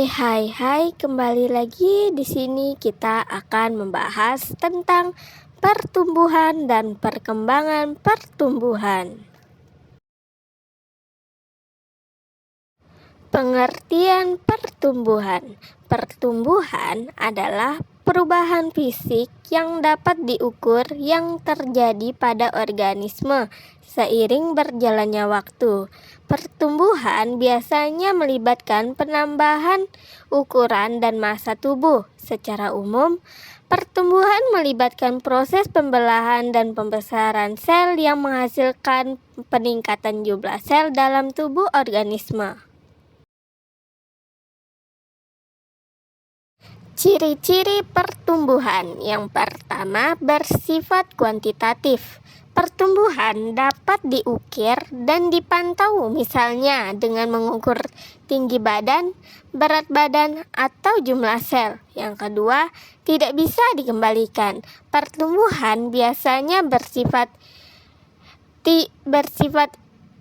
Hai, kembali lagi di sini kita akan membahas tentang pertumbuhan dan perkembangan pertumbuhan. Pengertian pertumbuhan. Pertumbuhan adalah perubahan fisik yang dapat diukur yang terjadi pada organisme seiring berjalannya waktu. Pertumbuhan biasanya melibatkan penambahan ukuran dan massa tubuh. Secara umum, pertumbuhan melibatkan proses pembelahan dan pembesaran sel yang menghasilkan peningkatan jumlah sel dalam tubuh organisme. Ciri-ciri pertumbuhan. Yang pertama, bersifat kuantitatif. Pertumbuhan dapat diukir dan dipantau, misalnya dengan mengukur tinggi badan, berat badan, atau jumlah sel. Yang kedua, tidak bisa dikembalikan. Pertumbuhan biasanya bersifat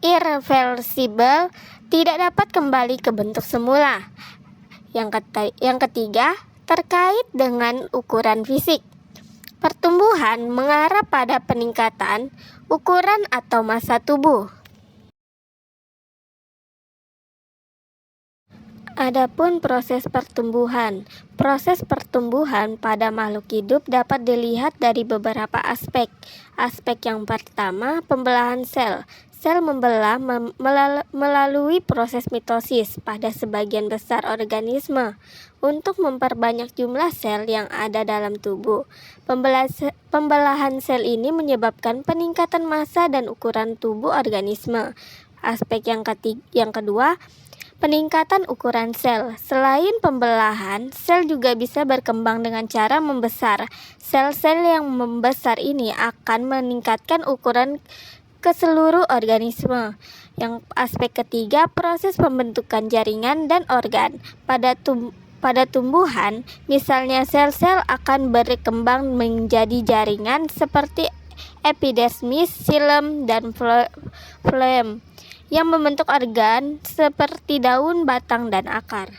irreversibel, tidak dapat kembali ke bentuk semula. Yang ketiga, terkait dengan ukuran fisik. Pertumbuhan mengarah pada peningkatan ukuran atau massa tubuh. Adapun proses pertumbuhan. Proses pertumbuhan pada makhluk hidup dapat dilihat dari beberapa aspek. Aspek yang pertama, pembelahan sel. Sel membelah melalui proses mitosis pada sebagian besar organisme untuk memperbanyak jumlah sel yang ada dalam tubuh. Pembelahan sel ini menyebabkan peningkatan massa dan ukuran tubuh organisme. Aspek yang kedua, peningkatan ukuran sel. Selain pembelahan, sel juga bisa berkembang dengan cara membesar. Sel-sel yang membesar ini akan meningkatkan ukuran ke seluruh organisme. Yang aspek ketiga, proses pembentukan jaringan dan organ. Pada tumbuhan, misalnya sel-sel akan berkembang menjadi jaringan seperti epidermis, xilem, dan phloem yang membentuk organ seperti daun, batang, dan akar.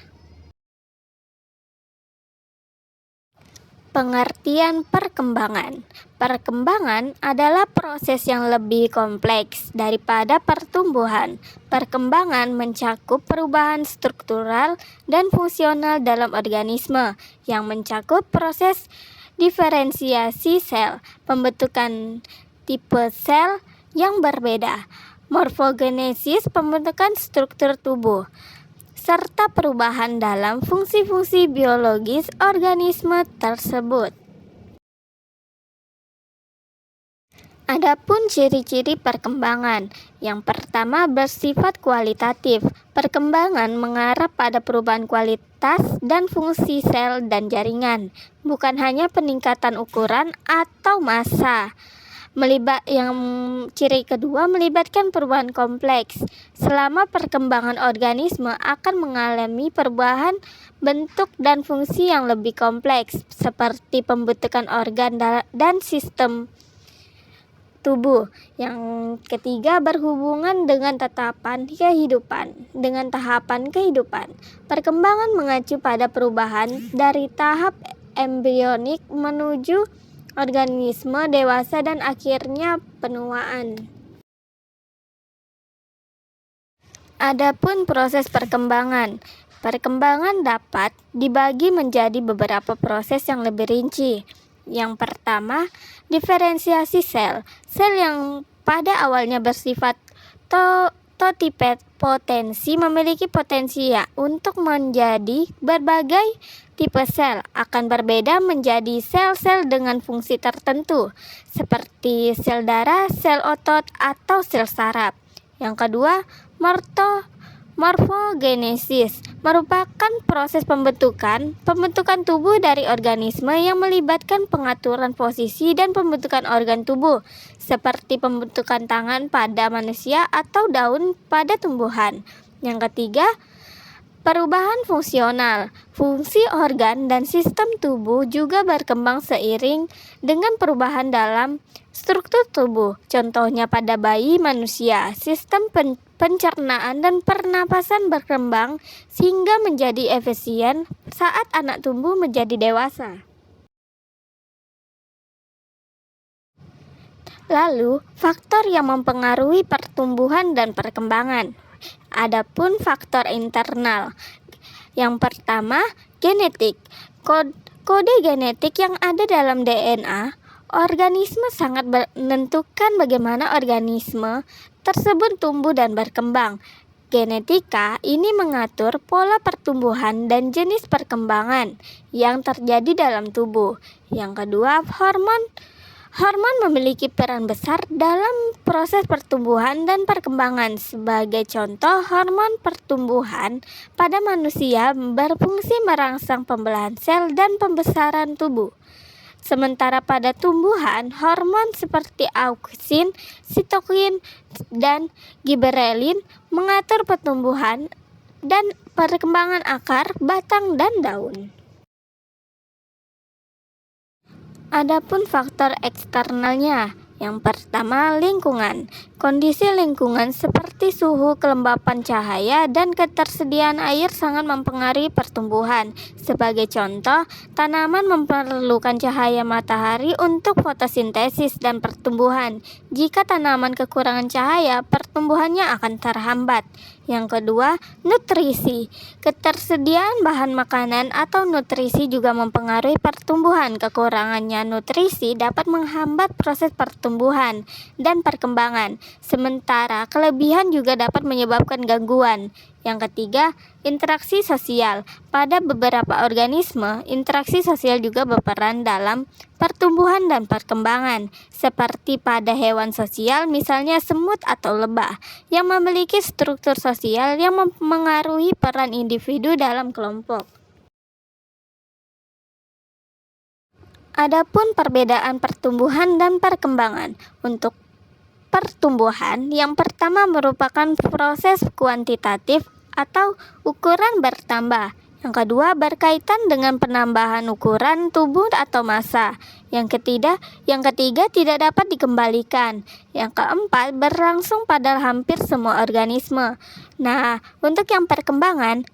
Pengertian perkembangan. Perkembangan adalah proses yang lebih kompleks daripada pertumbuhan. Perkembangan mencakup perubahan struktural dan fungsional dalam organisme yang mencakup proses diferensiasi sel, pembentukan tipe sel yang berbeda, morfogenesis, pembentukan struktur tubuh, serta perubahan dalam fungsi-fungsi biologis organisme tersebut. Adapun ciri-ciri perkembangan. Yang pertama, bersifat kualitatif. Perkembangan mengarah pada perubahan kualitas dan fungsi sel dan jaringan, bukan hanya peningkatan ukuran atau massa. Yang ciri kedua, melibatkan perubahan kompleks. Selama perkembangan organisme akan mengalami perubahan bentuk dan fungsi yang lebih kompleks, seperti pembentukan organ dan sistem tubuh. Yang ketiga, berhubungan dengan tahapan kehidupan. Perkembangan mengacu pada perubahan dari tahap embrionik menuju organisme dewasa dan akhirnya penuaan. Adapun proses perkembangan. Perkembangan dapat dibagi menjadi beberapa proses yang lebih rinci. Yang pertama, diferensiasi sel. Sel yang pada awalnya bersifat totipotensi memiliki potensi untuk menjadi berbagai tipe sel, akan berbeda menjadi sel-sel dengan fungsi tertentu, seperti sel darah, sel otot, atau sel saraf. Yang kedua, morfogenesis merupakan proses pembentukan tubuh dari organisme yang melibatkan pengaturan posisi dan pembentukan organ tubuh, seperti pembentukan tangan pada manusia atau daun pada tumbuhan. Yang ketiga, perubahan fungsional. Fungsi organ dan sistem tubuh juga berkembang seiring dengan perubahan dalam struktur tubuh. Contohnya pada bayi manusia, sistem pencernaan, dan pernapasan berkembang sehingga menjadi efisien saat anak tumbuh menjadi dewasa. Lalu, faktor yang mempengaruhi pertumbuhan dan perkembangan. Adapun faktor internal. Yang pertama, genetik. Kode genetik yang ada dalam DNA organisme sangat menentukan bagaimana organisme tersebut tumbuh dan berkembang. Genetika ini mengatur pola pertumbuhan dan jenis perkembangan yang terjadi dalam tubuh. Yang kedua, hormon. Hormon memiliki peran besar dalam proses pertumbuhan dan perkembangan. Sebagai contoh, hormon pertumbuhan pada manusia berfungsi merangsang pembelahan sel dan pembesaran tubuh. Sementara pada tumbuhan, hormon seperti auksin, sitokin, dan giberelin mengatur pertumbuhan dan perkembangan akar, batang, dan daun. Adapun faktor eksternalnya, yang pertama lingkungan. Kondisi lingkungan seperti suhu, kelembapan cahaya, dan ketersediaan air sangat mempengaruhi pertumbuhan. Sebagai contoh, tanaman memerlukan cahaya matahari untuk fotosintesis dan pertumbuhan. Jika tanaman kekurangan cahaya, pertumbuhannya akan terhambat. Yang kedua, nutrisi. Ketersediaan bahan makanan atau nutrisi juga mempengaruhi pertumbuhan. Kekurangannya nutrisi dapat menghambat proses pertumbuhan dan perkembangan, sementara kelebihan juga dapat menyebabkan gangguan. Yang ketiga, interaksi sosial. Pada beberapa organisme, interaksi sosial juga berperan dalam pertumbuhan dan perkembangan, seperti pada hewan sosial, misalnya semut atau lebah, yang memiliki struktur sosial yang mempengaruhi peran individu dalam kelompok. Adapun perbedaan pertumbuhan dan perkembangan. Untuk pertumbuhan, yang pertama merupakan proses kuantitatif atau ukuran bertambah. Yang kedua berkaitan dengan penambahan ukuran tubuh atau massa. Yang ketiga tidak dapat dikembalikan. Yang keempat berlangsung pada hampir semua organisme. Nah, untuk yang perkembangan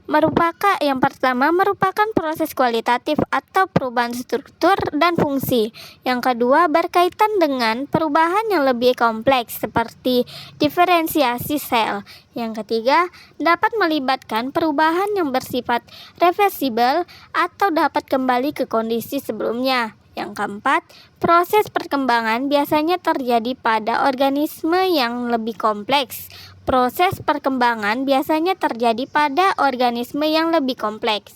yang pertama merupakan proses kualitatif atau perubahan struktur dan fungsi. Yang kedua berkaitan dengan perubahan yang lebih kompleks seperti diferensiasi sel. Yang ketiga dapat melibatkan perubahan yang bersifat reversibel atau dapat kembali ke kondisi sebelumnya. Yang keempat, proses perkembangan biasanya terjadi pada organisme yang lebih kompleks. Proses perkembangan biasanya terjadi pada organisme yang lebih kompleks.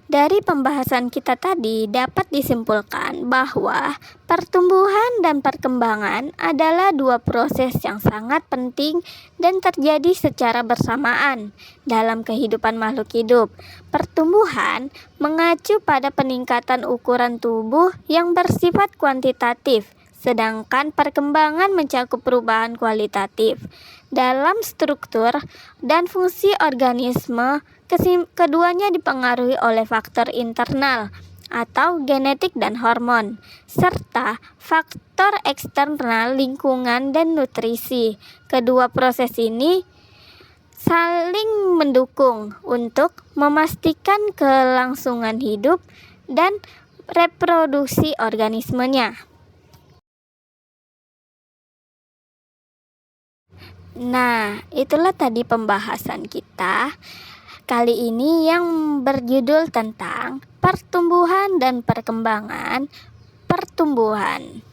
Dari pembahasan kita tadi dapat disimpulkan bahwa pertumbuhan dan perkembangan adalah dua proses yang sangat penting dan terjadi secara bersamaan dalam kehidupan makhluk hidup. Pertumbuhan mengacu pada peningkatan ukuran tubuh yang bersifat kuantitatif, sedangkan perkembangan mencakup perubahan kualitatif dalam struktur dan fungsi organisme. Keduanya dipengaruhi oleh faktor internal atau genetik dan hormon, serta faktor eksternal lingkungan dan nutrisi. Kedua proses ini saling mendukung untuk memastikan kelangsungan hidup dan reproduksi organismenya. Nah, itulah tadi pembahasan kita kali ini yang berjudul tentang pertumbuhan dan perkembangan pertumbuhan.